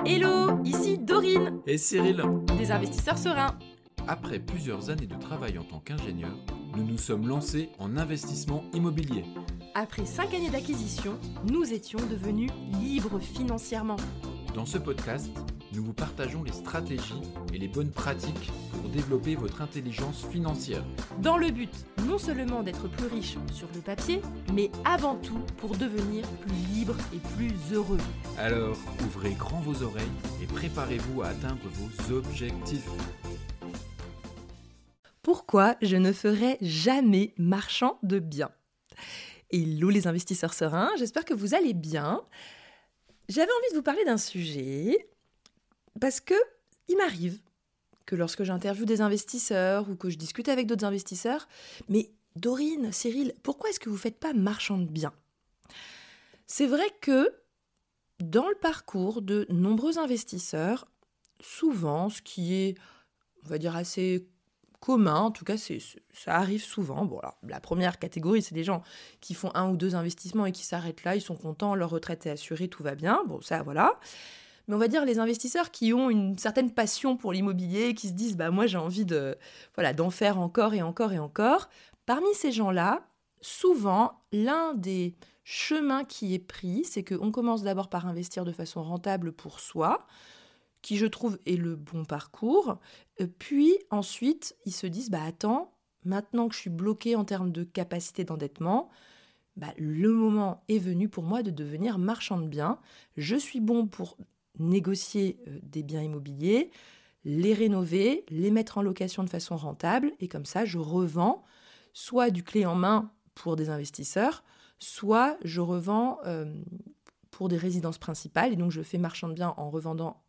Hello, ici Dorine, Et Cyril, des investisseurs sereins. après plusieurs années de travail en tant qu'ingénieur, nous nous sommes lancés en investissement immobilier. Après 5 années d'acquisition, nous étions devenus libres financièrement. Dans ce podcast, nous vous partageons les stratégies et les bonnes pratiques pour développer votre intelligence financière. Dans le but non seulement d'être plus riche sur le papier, mais avant tout pour devenir plus libre et plus heureux. Alors, ouvrez grand vos oreilles et préparez-vous à atteindre vos objectifs. Pourquoi je ne ferai jamais marchand de biens? Hello les investisseurs sereins, j'espère que vous allez bien. J'avais envie de vous parler d'un sujet parce que il m'arrive que lorsque j'interviewe des investisseurs ou que je discute avec d'autres investisseurs, mais Dorine, Cyril, pourquoi est-ce que vous ne faites pas marchand de biens? C'est vrai que dans le parcours de nombreux investisseurs, souvent, ce qui est, on va dire, assez commun, en tout cas, ça arrive souvent. Bon, alors, la première catégorie, c'est des gens qui font 1 ou 2 investissements et qui s'arrêtent là, ils sont contents, leur retraite est assurée, tout va bien. Bon, ça, voilà. Mais on va dire les investisseurs qui ont une certaine passion pour l'immobilier, qui se disent, bah moi j'ai envie d'en faire encore et encore et encore. Parmi ces gens-là, souvent, l'un des chemins qui est pris, c'est qu'on commence d'abord par investir de façon rentable pour soi, qui je trouve est le bon parcours. Puis ensuite, ils se disent, bah attends, maintenant que je suis bloqué en termes de capacité d'endettement, bah, le moment est venu pour moi de devenir marchand de biens. Je suis bon pour négocier des biens immobiliers, les rénover, les mettre en location de façon rentable, et comme ça, je revends soit du clé en main pour des investisseurs, soit je revends pour des résidences principales, et donc je fais marchand de biens en revendant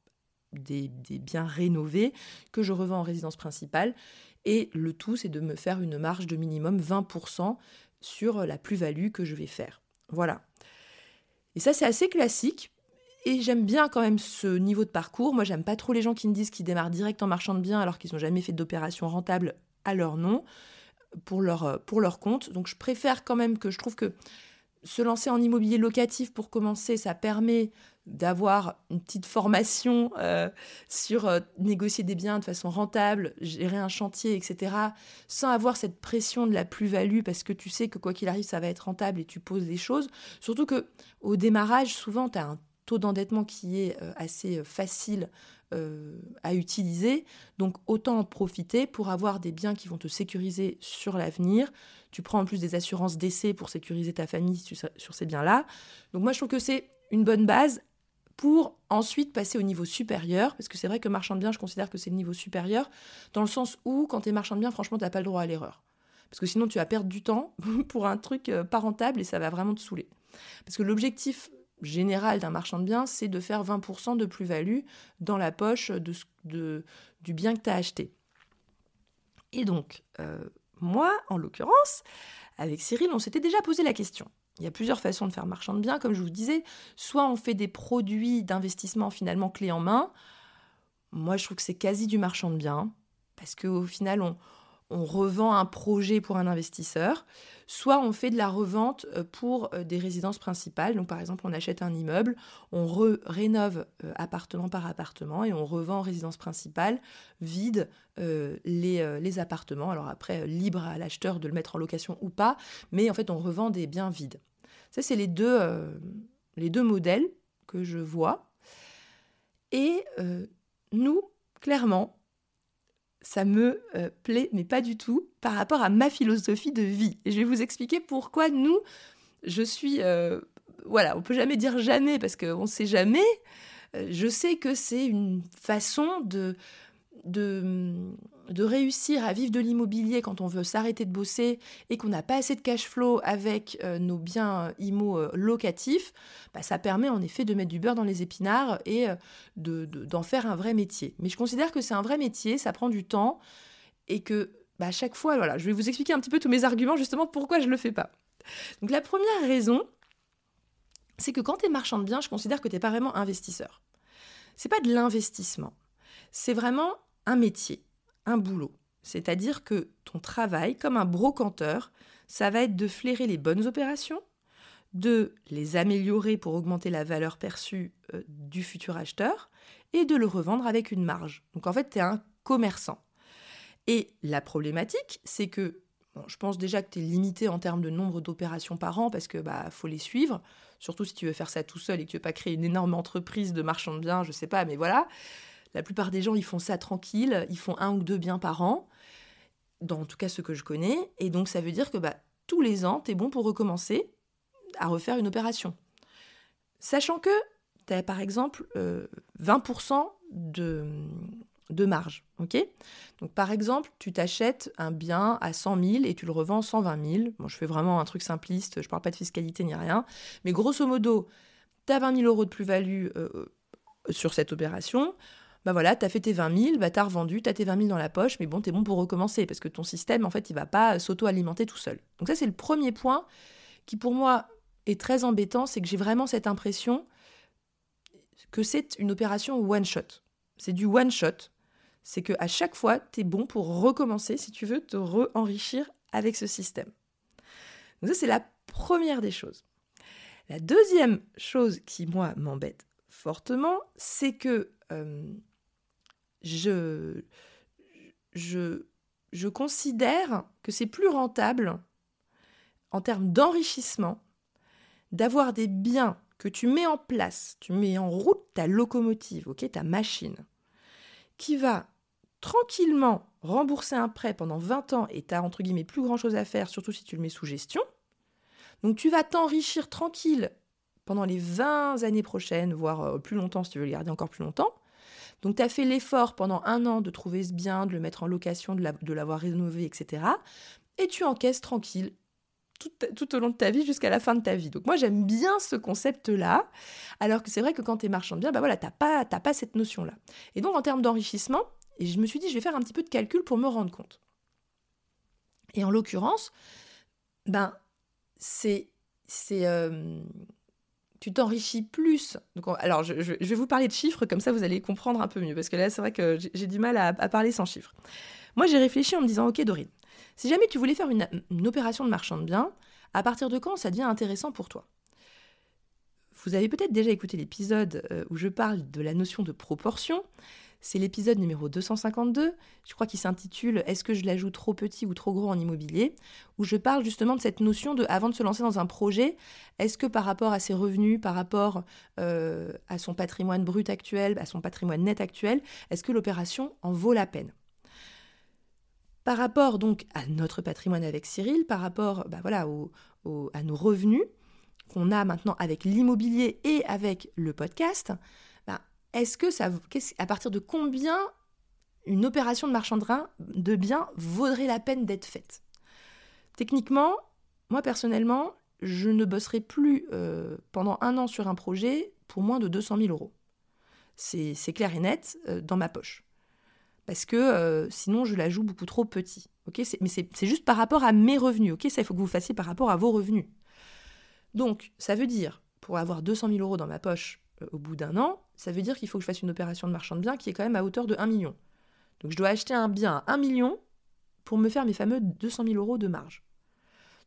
des biens rénovés que je revends en résidence principale, et le tout, c'est de me faire une marge de minimum 20% sur la plus-value que je vais faire. Voilà. Et ça, c'est assez classique. Et j'aime bien quand même ce niveau de parcours. Moi, j'aime pas trop les gens qui me disent qu'ils démarrent direct en marchand de biens alors qu'ils n'ont jamais fait d'opération rentable à leur nom, pour leur compte. Donc, je préfère quand même je trouve que se lancer en immobilier locatif pour commencer, ça permet d'avoir une petite formation sur négocier des biens de façon rentable, gérer un chantier, etc., sans avoir cette pression de la plus-value, parce que tu sais que quoi qu'il arrive, ça va être rentable et tu poses des choses. Surtout qu'au démarrage, souvent, tu as un taux d'endettement qui est assez facile à utiliser. Donc, autant en profiter pour avoir des biens qui vont te sécuriser sur l'avenir. Tu prends en plus des assurances décès pour sécuriser ta famille sur ces biens-là. Donc, moi, je trouve que c'est une bonne base pour ensuite passer au niveau supérieur, parce que c'est vrai que marchand de biens, je considère que c'est le niveau supérieur, dans le sens où, quand tu es marchand de biens, franchement, tu n'as pas le droit à l'erreur. Parce que sinon, tu vas perdre du temps pour un truc pas rentable et ça va vraiment te saouler. Parce que l'objectif général d'un marchand de biens, c'est de faire 20% de plus-value dans la poche du bien que tu as acheté. Et donc, moi, en l'occurrence, avec Cyril, on s'était déjà posé la question. Il y a plusieurs façons de faire marchand de biens, comme je vous disais. Soit on fait des produits d'investissement finalement clés en main. Moi, je trouve que c'est quasi du marchand de biens, parce qu'au final, on revend un projet pour un investisseur. Soit on fait de la revente pour des résidences principales. Donc, par exemple, on achète un immeuble, on rénove appartement par appartement et on revend en résidence principale, vide les appartements. Alors après, libre à l'acheteur de le mettre en location ou pas, mais en fait, on revend des biens vides. Ça, c'est les deux modèles que je vois. Et nous, clairement, ça me plaît, mais pas du tout, par rapport à ma philosophie de vie. Et je vais vous expliquer pourquoi je suis... on peut jamais dire jamais, parce qu'on ne sait jamais. Je sais que c'est une façon de réussir à vivre de l'immobilier quand on veut s'arrêter de bosser et qu'on n'a pas assez de cash flow avec nos biens locatifs. Ça permet en effet de mettre du beurre dans les épinards et d'en faire un vrai métier. Mais je considère que c'est un vrai métier, ça prend du temps et que à chaque fois, voilà, je vais vous expliquer un petit peu tous mes arguments justement pourquoi je ne le fais pas. Donc la première raison, c'est que quand tu es marchand de biens, je considère que tu n'es pas vraiment investisseur. C'est pas de l'investissement, c'est vraiment un métier, un boulot. C'est-à-dire que ton travail, comme un brocanteur, ça va être de flairer les bonnes opérations, de les améliorer pour augmenter la valeur perçue du futur acheteur et de le revendre avec une marge. Donc en fait, tu es un commerçant. Et la problématique, c'est que, je pense déjà que tu es limité en termes de nombre d'opérations par an parce que faut les suivre, surtout si tu veux faire ça tout seul et que tu veux pas créer une énorme entreprise de marchand de biens, je sais pas, mais voilà. La plupart des gens, ils font ça tranquille, ils font 1 ou 2 biens par an, en tout cas ceux que je connais, et donc ça veut dire que tous les ans, tu es bon pour recommencer à refaire une opération. Sachant que tu as par exemple 20% de marge, ok ? Donc par exemple, tu t'achètes un bien à 100 000 et tu le revends 120 000. Bon, je fais vraiment un truc simpliste, je parle pas de fiscalité ni rien, mais grosso modo, tu as 20 000 euros de plus-value sur cette opération. Voilà, tu as fait tes 20 000, tu as revendu, tu as tes 20 000 dans la poche, mais bon, tu es bon pour recommencer parce que ton système, en fait, il va pas s'auto-alimenter tout seul. Donc ça, c'est le premier point qui, pour moi, est très embêtant, c'est que j'ai vraiment cette impression que c'est une opération one-shot. C'est du one-shot. C'est qu'à chaque fois, tu es bon pour recommencer si tu veux te re-enrichir avec ce système. Donc ça, c'est la première des choses. La deuxième chose qui, moi, m'embête fortement, c'est que je considère que c'est plus rentable, en termes d'enrichissement, d'avoir des biens que tu mets en place, tu mets en route ta locomotive, ok, ta machine, qui va tranquillement rembourser un prêt pendant 20 ans et tu n'as entre guillemets plus grand-chose à faire, surtout si tu le mets sous gestion. Donc tu vas t'enrichir tranquille pendant les 20 années prochaines, voire plus longtemps si tu veux le garder encore plus longtemps. Donc tu as fait l'effort pendant 1 an de trouver ce bien, de le mettre en location, de l'avoir rénové, etc. Et tu encaisses tranquille tout au long de ta vie jusqu'à la fin de ta vie. Donc moi, j'aime bien ce concept-là, alors que c'est vrai que quand tu es marchand de biens, t'as pas cette notion-là. Et donc, en termes d'enrichissement, et je me suis dit, je vais faire un petit peu de calcul pour me rendre compte. Et en l'occurrence, tu t'enrichis plus. Donc, alors, je vais vous parler de chiffres, comme ça, vous allez comprendre un peu mieux, parce que là, c'est vrai que j'ai du mal à parler sans chiffres. Moi, j'ai réfléchi en me disant, ok, Dorine, si jamais tu voulais faire une opération de marchand de biens, à partir de quand ça devient intéressant pour toi ? Vous avez peut-être déjà écouté l'épisode où je parle de la notion de proportion. C'est l'épisode numéro 252, je crois qu'il s'intitule « Est-ce que je l'ajoute trop petit ou trop gros en immobilier ?» où je parle justement de cette notion de, avant de se lancer dans un projet, est-ce que par rapport à ses revenus, par rapport à son patrimoine brut actuel, à son patrimoine net actuel, est-ce que l'opération en vaut la peine ? Par rapport donc à notre patrimoine avec Cyril, par rapport à nos revenus qu'on a maintenant avec l'immobilier et avec le podcast, est-ce que à partir de combien une opération de marchand de biens vaudrait la peine d'être faite ? Techniquement, moi personnellement, je ne bosserai plus pendant 1 an sur un projet pour moins de 200 000 euros. C'est clair et net dans ma poche. Parce que sinon, je la joue beaucoup trop petit. Okay, mais c'est juste par rapport à mes revenus. Okay, ça, il faut que vous fassiez par rapport à vos revenus. Donc, ça veut dire, pour avoir 200 000 euros dans ma poche au bout d'1 an, ça veut dire qu'il faut que je fasse une opération de marchand de biens qui est quand même à hauteur de 1 million. Donc, je dois acheter un bien à 1 million pour me faire mes fameux 200 000 euros de marge.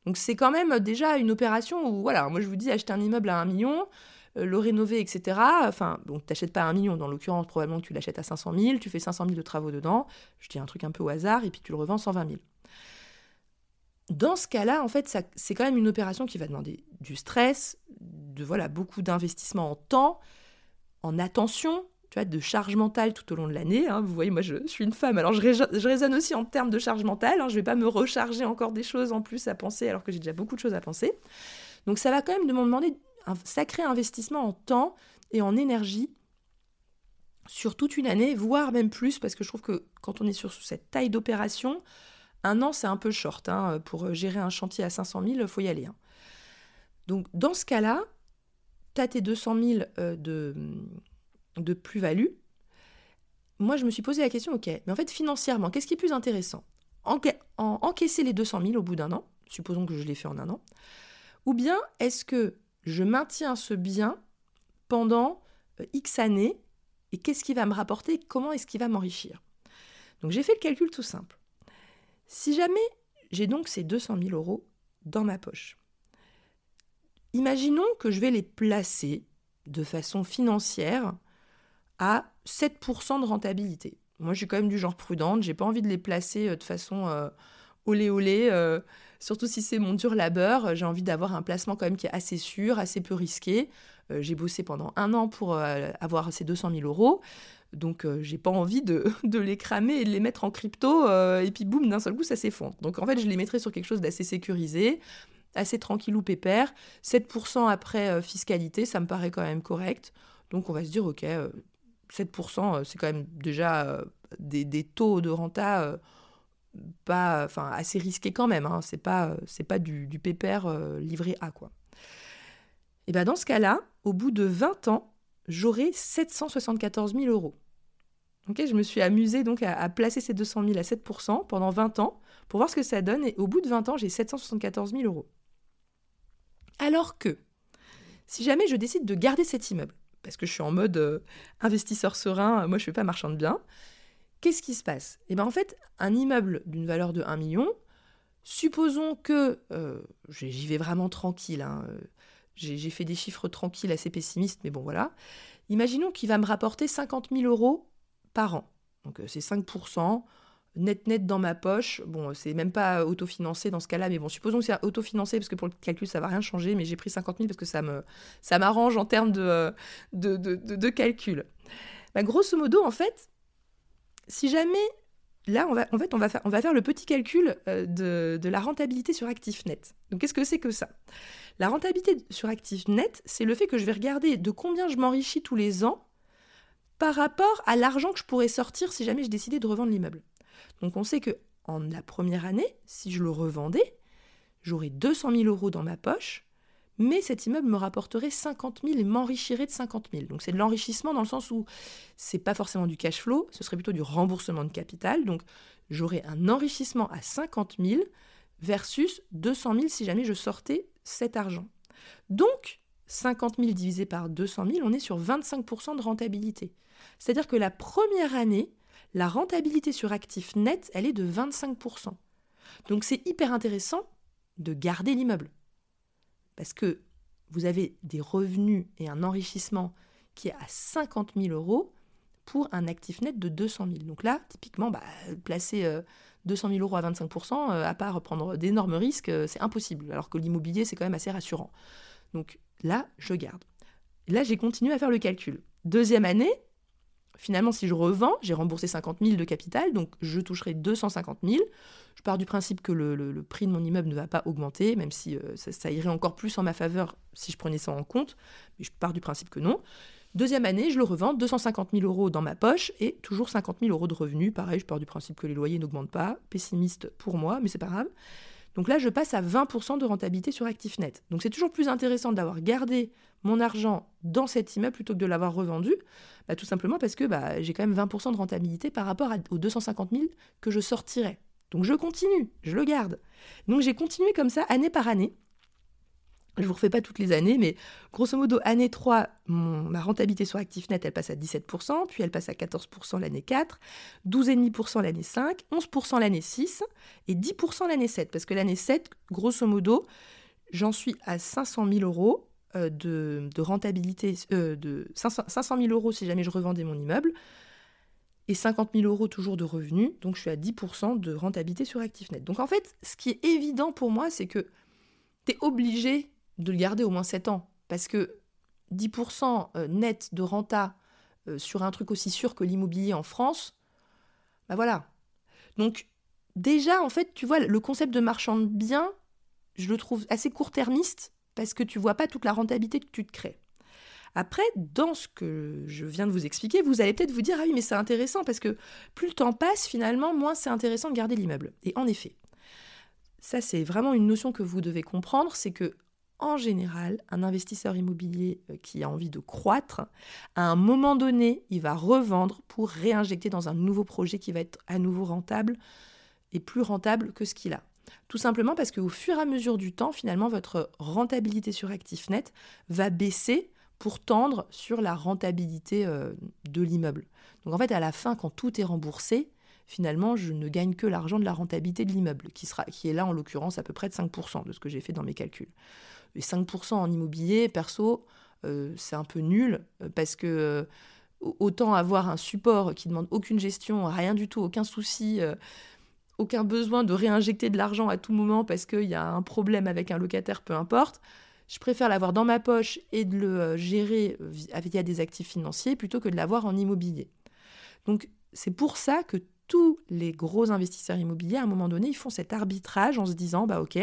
Donc, c'est quand même déjà une opération où, voilà, moi je vous dis, acheter un immeuble à 1 million, le rénover, etc. Enfin, bon, tu n'achètes pas à 1 million, dans l'occurrence, probablement que tu l'achètes à 500 000, tu fais 500 000 de travaux dedans, je dis un truc un peu au hasard, et puis tu le revends 120 000. Dans ce cas-là, en fait, c'est quand même une opération qui va demander du stress, beaucoup d'investissement en temps, en attention, tu vois, de charge mentale tout au long de l'année. Hein. Vous voyez, moi, je suis une femme, alors je raisonne aussi en termes de charge mentale. Hein. Je ne vais pas me recharger encore des choses en plus à penser, alors que j'ai déjà beaucoup de choses à penser. Donc, ça va quand même me demander un sacré investissement en temps et en énergie sur toute une année, voire même plus, parce que je trouve que quand on est sur cette taille d'opération, 1 an, c'est un peu short. Hein. Pour gérer un chantier à 500 000, il faut y aller. Hein. Donc, dans ce cas-là, tu as tes 200 000 de plus-value. Moi, je me suis posé la question, ok, mais en fait, financièrement, qu'est-ce qui est plus intéressant ? Encaisser les 200 000 au bout d'1 an, supposons que je l'ai fait en 1 an, ou bien est-ce que je maintiens ce bien pendant X années, et qu'est-ce qui va me rapporter, comment est-ce qu'il va m'enrichir ? Donc, j'ai fait le calcul tout simple. Si jamais j'ai donc ces 200 000 euros dans ma poche, imaginons que je vais les placer de façon financière à 7% de rentabilité. Moi, je suis quand même du genre prudente, j'ai pas envie de les placer de façon olé olé, surtout si c'est mon dur labeur. J'ai envie d'avoir un placement quand même qui est assez sûr, assez peu risqué. J'ai bossé pendant 1 an pour avoir ces 200 000 euros. Donc, j'ai pas envie de les cramer et de les mettre en crypto, et puis boum, d'un seul coup, ça s'effondre. Donc, en fait, je les mettrai sur quelque chose d'assez sécurisé, assez tranquillou pépère. 7% après fiscalité, ça me paraît quand même correct. Donc, on va se dire, ok, 7%, c'est quand même déjà des taux de renta assez risqués quand même. Hein. C'est pas du pépère livré A, quoi. Et bien, dans ce cas-là, au bout de 20 ans, j'aurai 774 000 euros. Okay, je me suis amusée donc à placer ces 200 000 à 7% pendant 20 ans pour voir ce que ça donne. Et au bout de 20 ans, j'ai 774 000 euros. Alors que, si jamais je décide de garder cet immeuble, parce que je suis en mode investisseur serein, moi je ne fais pas marchand de biens, qu'est-ce qui se passe ? Eh bien en fait, un immeuble d'une valeur de 1 million, supposons que j'y vais vraiment tranquille, hein, j'ai fait des chiffres tranquilles, assez pessimistes, mais bon voilà. Imaginons qu'il va me rapporter 50 000 euros par an. Donc c'est 5%, net dans ma poche. Bon, c'est même pas autofinancé dans ce cas-là, mais bon, supposons que c'est autofinancé, parce que pour le calcul, ça va rien changer, mais j'ai pris 50 000 parce que ça m'arrange en termes de calcul. Bah, grosso modo, en fait, si jamais... Là, on va faire le petit calcul de la rentabilité sur actif net. Donc, qu'est-ce que c'est que ça ? La rentabilité sur actif net, c'est le fait que je vais regarder de combien je m'enrichis tous les ans par rapport à l'argent que je pourrais sortir si jamais je décidais de revendre l'immeuble. Donc, on sait qu'en la première année, si je le revendais, j'aurais 200 000 euros dans ma poche, mais cet immeuble me rapporterait 50 000 et m'enrichirait de 50 000. Donc, c'est de l'enrichissement dans le sens où c'est pas forcément du cash flow, ce serait plutôt du remboursement de capital. Donc, j'aurais un enrichissement à 50 000 versus 200 000 si jamais je sortais cet argent. Donc, 50 000 divisé par 200 000, on est sur 25% de rentabilité. C'est-à-dire que la première année, la rentabilité sur actif net, elle est de 25%. Donc, c'est hyper intéressant de garder l'immeuble. Parce que vous avez des revenus et un enrichissement qui est à 50 000 euros pour un actif net de 200 000. Donc là, typiquement, placer 200 000 euros à 25%, à part prendre d'énormes risques, c'est impossible. Alors que l'immobilier, c'est quand même assez rassurant. Donc là, je garde. Et là, j'ai continué à faire le calcul. Deuxième année, finalement, si je revends, j'ai remboursé 50 000 de capital, donc je toucherai 250 000. Je pars du principe que le prix de mon immeuble ne va pas augmenter, même si ça irait encore plus en ma faveur si je prenais ça en compte, mais je pars du principe que non. Deuxième année, je le revends, 250 000 euros dans ma poche et toujours 50 000 euros de revenus. Pareil, je pars du principe que les loyers n'augmentent pas. Pessimiste pour moi, mais c'est pas grave. Donc là, je passe à 20% de rentabilité sur actif net. Donc c'est toujours plus intéressant d'avoir gardé mon argent dans cet immeuble plutôt que de l'avoir revendu, tout simplement parce que j'ai quand même 20% de rentabilité par rapport aux 250 000 que je sortirais. Donc je continue, je le garde. Donc j'ai continué comme ça, année par année. Je ne vous refais pas toutes les années, mais grosso modo, année 3, ma rentabilité sur actif net, elle passe à 17%, puis elle passe à 14% l'année 4, 12,5% l'année 5, 11% l'année 6 et 10% l'année 7. Parce que l'année 7, grosso modo, j'en suis à 500 000 euros de rentabilité, de 500 000 euros si jamais je revendais mon immeuble, et 50 000 euros toujours de revenus, donc je suis à 10% de rentabilité sur actif net. Donc en fait, ce qui est évident pour moi, c'est que tu es obligé de le garder au moins 7 ans. Parce que 10% net de renta sur un truc aussi sûr que l'immobilier en France, voilà. Donc déjà, en fait, tu vois, le concept de marchand de biens, je le trouve assez court-termiste parce que tu vois pas toute la rentabilité que tu te crées. Après, dans ce que je viens de vous expliquer, vous allez peut-être vous dire « Ah oui, mais c'est intéressant parce que plus le temps passe, finalement, moins c'est intéressant de garder l'immeuble. » Et en effet, ça c'est vraiment une notion que vous devez comprendre, c'est que en général, un investisseur immobilier qui a envie de croître, à un moment donné, il va revendre pour réinjecter dans un nouveau projet qui va être à nouveau rentable et plus rentable que ce qu'il a. Tout simplement parce qu'au fur et à mesure du temps, finalement, votre rentabilité sur actif net va baisser pour tendre sur la rentabilité de l'immeuble. Donc en fait, à la fin, quand tout est remboursé, finalement, je ne gagne que l'argent de la rentabilité de l'immeuble, qui est là, en l'occurrence, à peu près de 5% de ce que j'ai fait dans mes calculs. Et 5% en immobilier, perso, c'est un peu nul, parce que autant avoir un support qui ne demande aucune gestion, rien du tout, aucun souci, aucun besoin de réinjecter de l'argent à tout moment parce qu'il y a un problème avec un locataire, peu importe. Je préfère l'avoir dans ma poche et de le gérer via des actifs financiers plutôt que de l'avoir en immobilier. Donc, c'est pour ça que tous les gros investisseurs immobiliers, à un moment donné, ils font cet arbitrage en se disant, ok,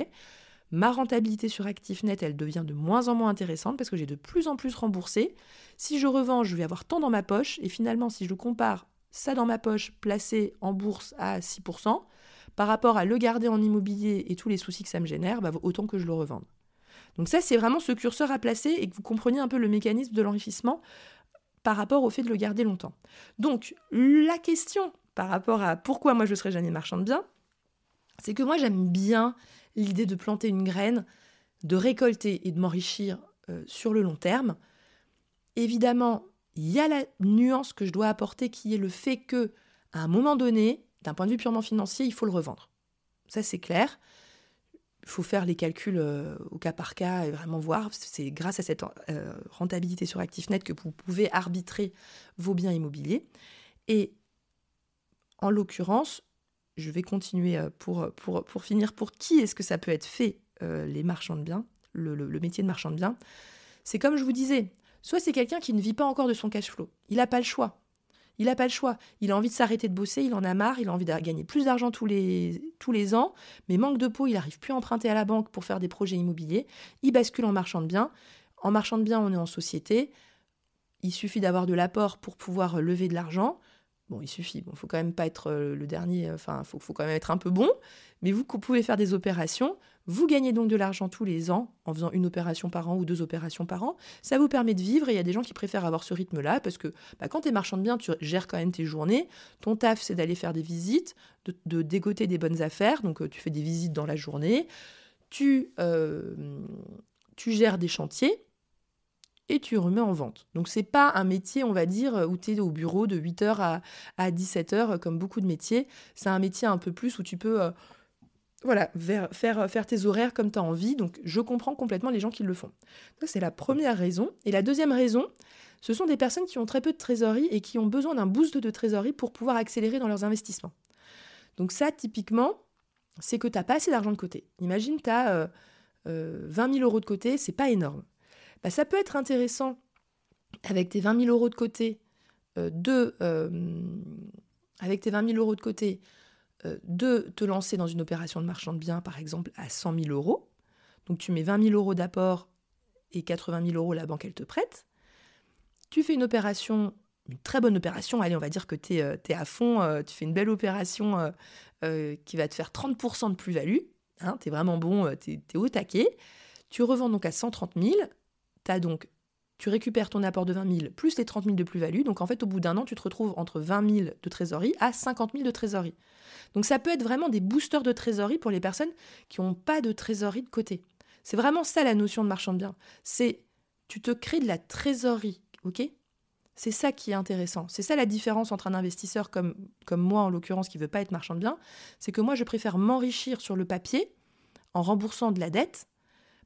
ma rentabilité sur actif net, elle devient de moins en moins intéressante parce que j'ai de plus en plus remboursé. Si je revends, je vais avoir tant dans ma poche. Et finalement, si je compare ça dans ma poche, placé en bourse à 6%, par rapport à le garder en immobilier et tous les soucis que ça me génère, autant que je le revende. Donc ça, c'est vraiment ce curseur à placer et que vous compreniez un peu le mécanisme de l'enrichissement par rapport au fait de le garder longtemps. Donc, la question par rapport à pourquoi moi je ne serais jamais marchand de biens, c'est que moi j'aime bien l'idée de planter une graine, de récolter et de m'enrichir sur le long terme. Évidemment, il y a la nuance que je dois apporter qui est le fait que, à un moment donné, d'un point de vue purement financier, il faut le revendre. Ça, c'est clair. Il faut faire les calculs au cas par cas et vraiment voir. C'est grâce à cette rentabilité sur actif net que vous pouvez arbitrer vos biens immobiliers. Et en l'occurrence, je vais continuer pour finir. Pour qui est-ce que ça peut être fait, les marchands de biens, le métier de marchand de biens? C'est comme je vous disais, soit c'est quelqu'un qui ne vit pas encore de son cash flow. Il n'a pas le choix. Il n'a pas le choix. Il a envie de s'arrêter de bosser, il en a marre, il a envie de gagner plus d'argent tous les ans, mais manque de peau, il n'arrive plus à emprunter à la banque pour faire des projets immobiliers. Il bascule en marchand de biens. En marchand de biens, on est en société. Il suffit d'avoir de l'apport pour pouvoir lever de l'argent. Bon, il suffit. Bon, faut quand même pas être le dernier. Enfin, faut quand même être un peu bon. Mais vous pouvez faire des opérations. Vous gagnez donc de l'argent tous les ans en faisant une opération par an ou 2 opérations par an. Ça vous permet de vivre et il y a des gens qui préfèrent avoir ce rythme-là parce que quand tu es marchand de biens, tu gères quand même tes journées. Ton taf, c'est d'aller faire des visites, de dégoter des bonnes affaires. Donc, tu fais des visites dans la journée. Tu gères des chantiers et tu remets en vente. Donc, c'est pas un métier, on va dire, où tu es au bureau de 8h à 17h comme beaucoup de métiers. C'est un métier un peu plus où tu peux... faire tes horaires comme tu as envie. Donc, je comprends complètement les gens qui le font. Ça, c'est la première raison. Et la deuxième raison, ce sont des personnes qui ont très peu de trésorerie et qui ont besoin d'un boost de trésorerie pour pouvoir accélérer dans leurs investissements. Donc ça, typiquement, c'est que tu n'as pas assez d'argent de côté. Imagine, tu as 20 000 euros de côté, c'est pas énorme. Ça peut être intéressant, avec tes 20 000 euros de côté, de te lancer dans une opération de marchand de biens, par exemple, à 100 000 euros. Donc, tu mets 20 000 euros d'apport et 80 000 euros, la banque, elle te prête. Tu fais une opération, une très bonne opération. Allez, on va dire que tu es à fond. Tu fais une belle opération qui va te faire 30% de plus-value. Hein, tu es vraiment bon, tu es au taquet. Tu revends donc à 130 000. Tu récupères ton apport de 20 000 plus les 30 000 de plus-value. Donc, en fait, au bout d'un an, tu te retrouves entre 20 000 de trésorerie à 50 000 de trésorerie. Donc, ça peut être vraiment des boosters de trésorerie pour les personnes qui n'ont pas de trésorerie de côté. C'est vraiment ça, la notion de marchand de biens. C'est, tu te crées de la trésorerie, ok ? C'est ça qui est intéressant. C'est ça la différence entre un investisseur comme moi, en l'occurrence, qui ne veut pas être marchand de biens. C'est que moi, je préfère m'enrichir sur le papier en remboursant de la dette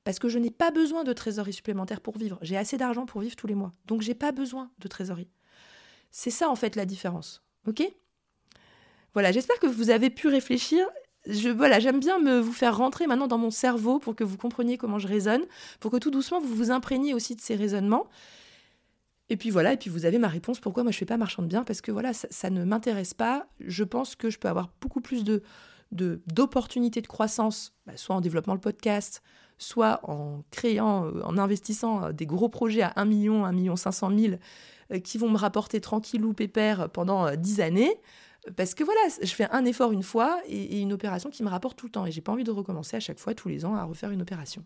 parce que je n'ai pas besoin de trésorerie supplémentaire pour vivre. J'ai assez d'argent pour vivre tous les mois. Donc, je n'ai pas besoin de trésorerie. C'est ça, en fait, la différence. OK ? Voilà, j'espère que vous avez pu réfléchir. J'aime bien vous faire rentrer maintenant dans mon cerveau pour que vous compreniez comment je raisonne, pour que tout doucement, vous vous imprégniez aussi de ces raisonnements. Et puis voilà, et puis vous avez ma réponse. Pourquoi moi, je ne fais pas marchand de biens ? Parce que voilà, ça ne m'intéresse pas. Je pense que je peux avoir beaucoup plus d'opportunités de croissance, soit en développant le podcast, soit en investissant des gros projets à 1 million, 1,5 million qui vont me rapporter tranquillou pépère pendant 10 années. Parce que voilà, je fais un effort une fois et une opération qui me rapporte tout le temps. Et j'ai pas envie de recommencer à chaque fois, tous les ans, à refaire une opération.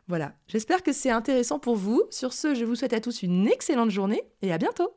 Voilà, j'espère que c'est intéressant pour vous. Sur ce, je vous souhaite à tous une excellente journée et à bientôt.